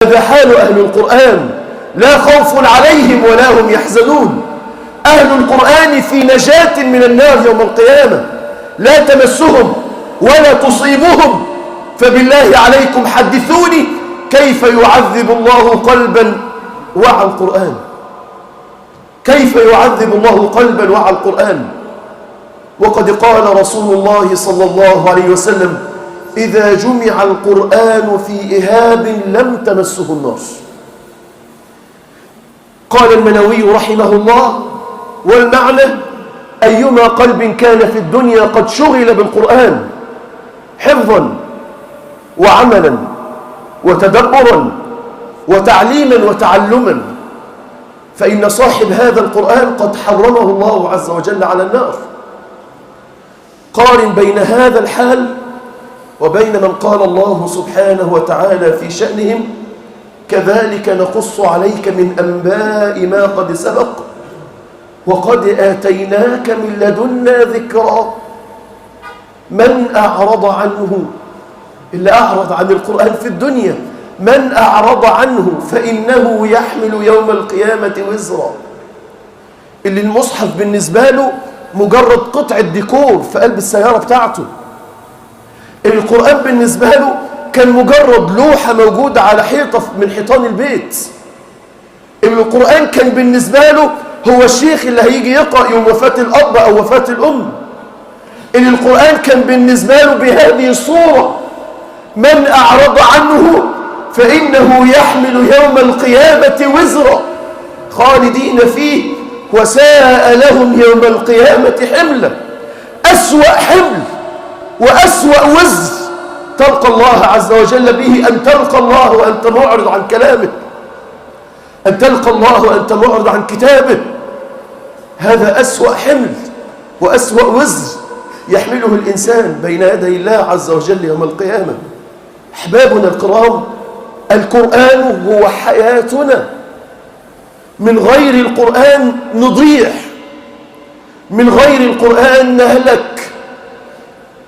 هذا حال أهل القرآن، لا خوف عليهم ولا هم يحزنون. أهل القرآن في نجاة من النار يوم القيامة، لا تمسهم ولا تصيبهم. فبالله عليكم حدثوني كيف يعذب الله قلبا وعى القرآن، كيف يعذب الله قلبا وعى القرآن. وقد قال رسول الله صلى الله عليه وسلم: إذا جمع القرآن في إهاب لم تمسه النار. قال المنوي رحمه الله: والمعنى أيما قلب كان في الدنيا قد شغل بالقرآن حفظا وعملا وتدبرا وتعليما وتعلما، فإن صاحب هذا القرآن قد حرمه الله عز وجل على النار. قارن بين هذا الحال وبين من قال الله سبحانه وتعالى في شأنهم: كذلك نقص عليك من أنباء ما قد سبق وقد آتيناك من لدنا ذكرا. من أعرض عنه، اللي أعرض عن القرآن في الدنيا، من أعرض عنه فإنه يحمل يوم القيامة وزرا. اللي المصحف بالنسبة له مجرد قطعة ديكور في قلب السيارة بتاعته، القرآن بالنسبة له كان مجرد لوحة موجودة على حيطة من حيطان البيت. القرآن كان بالنسبة له هو الشيخ اللي هيجي يقرأ يوم وفاة الأب أو وفاة الأم. القرآن كان بالنسبة له بهذه الصورة: من أعرض عنه فإنه يحمل يوم القيامة وزرا خالدين فيه وساء لهم يوم القيامة حملا. أسوأ حمل وأسوأ وزر تلقى الله عز وجل به أن تلقى الله وأنت معرض عن كلامه، أن تلقى الله وأنت معرض عن كتابه. هذا أسوأ حمل وأسوأ وزر يحمله الإنسان بين يدي الله عز وجل يوم القيامة. أحبابنا الكرام، القرآن هو حياتنا. من غير القرآن نضيع، من غير القرآن نهلك.